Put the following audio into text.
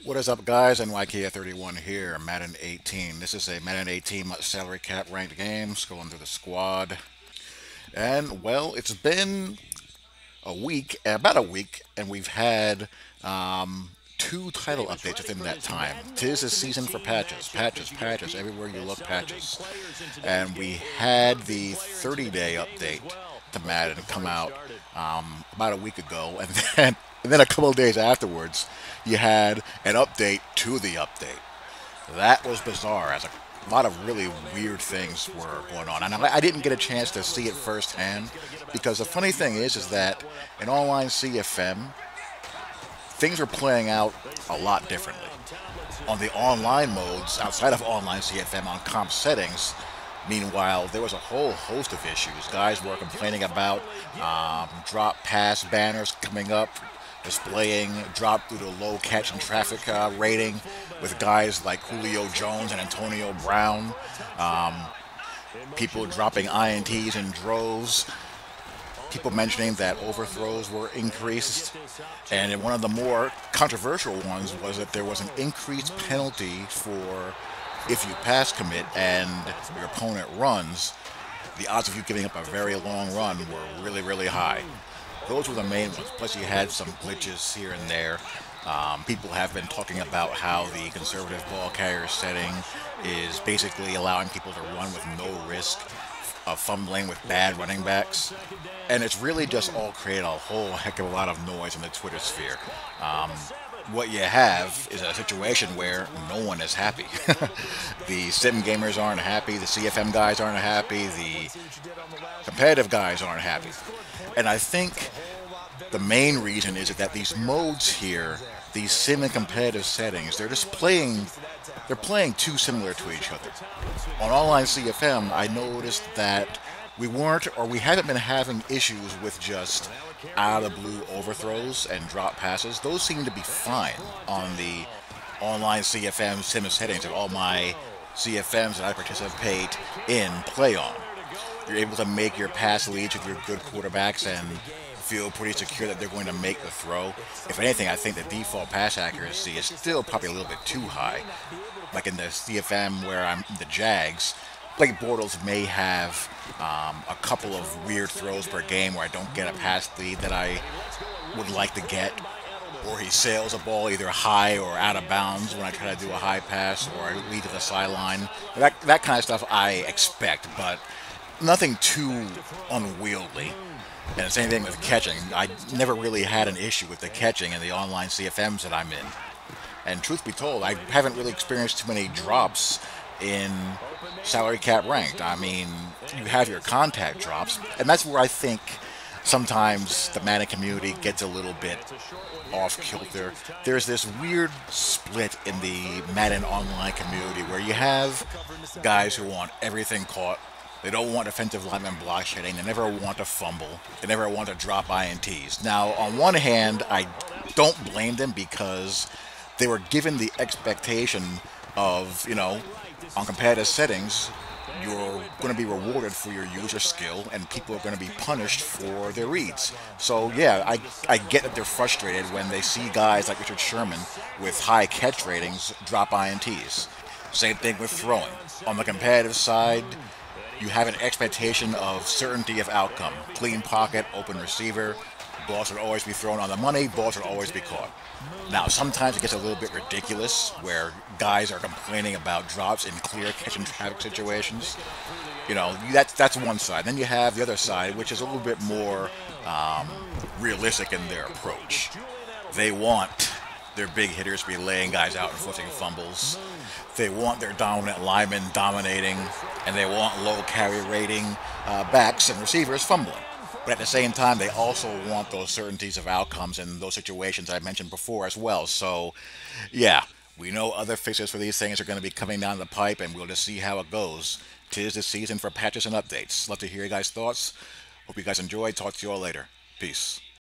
What is up, guys? NYK31 here, Madden 18. This is a Madden 18 salary cap ranked game, scrolling through the squad. And, well, it's been a week, about a week, and we've had two title updates within that time. Tis a season for patches, patches, patches, everywhere you look, patches. And we had the 30-day update to Madden come out about a week ago, and then a couple of days afterwards, you had an update to the update. That was bizarre, as a lot of really weird things were going on, and I didn't get a chance to see it firsthand because the funny thing is that in online CFM, things were playing out a lot differently. On the online modes, outside of online CFM on comp settings, meanwhile, there was a whole host of issues. Guys were complaining about drop pass banners coming up, displaying drop due to low catch and traffic rating, with guys like Julio Jones and Antonio Brown. Um, People dropping INTs in droves. People mentioning that overthrows were increased. And one of the more controversial ones was that there was an increased penalty for if you pass commit and your opponent runs, the odds of you giving up a very long run were really, really high. Those were the main ones. Plus, you had some glitches here and there. People have been talking about how the conservative ball carrier setting is basically allowing people to run with no risk of fumbling with bad running backs. And it's really just all created a whole heck of a lot of noise in the Twitter sphere. What you have is a situation where no one is happy. The sim gamers aren't happy, the CFM guys aren't happy, the competitive guys aren't happy. And I think the main reason is that these modes here, these sim and competitive settings, they're playing too similar to each other. On online CFM, I noticed that we haven't been having issues with just out of the blue overthrows and drop passes. Those seem to be fine on the online CFM sim settings that all my CFMs that I participate in play on. You're able to make your pass leads with your good quarterbacks and feel pretty secure that they're going to make the throw. If anything, I think the default pass accuracy is still probably a little bit too high. Like in the CFM where I'm the Jags, Blake Bortles may have a couple of weird throws per game where I don't get a pass lead that I would like to get, or he sails a ball either high or out of bounds when I try to do a high pass or I lead to the sideline. That kind of stuff I expect, but nothing too unwieldy. And the same thing with catching. I never really had an issue with the catching in the online CFMs that I'm in. And truth be told, I haven't really experienced too many drops in salary cap ranked. I mean, you have your contact drops, and that's where I think sometimes the Madden community gets a little bit off kilter. There's this weird split in the Madden online community where you have guys who want everything caught. They don't want defensive linemen block shedding. They never want to fumble. They never want to drop INTs. Now, on one hand, I don't blame them because they were given the expectation of, on competitive settings, you're going to be rewarded for your user skill and people are going to be punished for their reads. So, yeah, I get that they're frustrated when they see guys like Richard Sherman with high catch ratings drop INTs. Same thing with throwing. On the competitive side, you have an expectation of certainty of outcome. Clean pocket, open receiver, balls would always be thrown on the money, balls would always be caught. Now, sometimes it gets a little bit ridiculous where guys are complaining about drops in clear catch and traffic situations. That's one side. Then you have the other side, which is a little bit more realistic in their approach. They want their big hitters to be laying guys out and forcing fumbles. They want their dominant linemen dominating, and they want low carry rating backs and receivers fumbling. But at the same time, they also want those certainties of outcomes in those situations I mentioned before as well. So, yeah, we know other fixes for these things are going to be coming down the pipe, and we'll just see how it goes. 'Tis the season for patches and updates. Love to hear you guys' thoughts. Hope you guys enjoyed. Talk to you all later. Peace.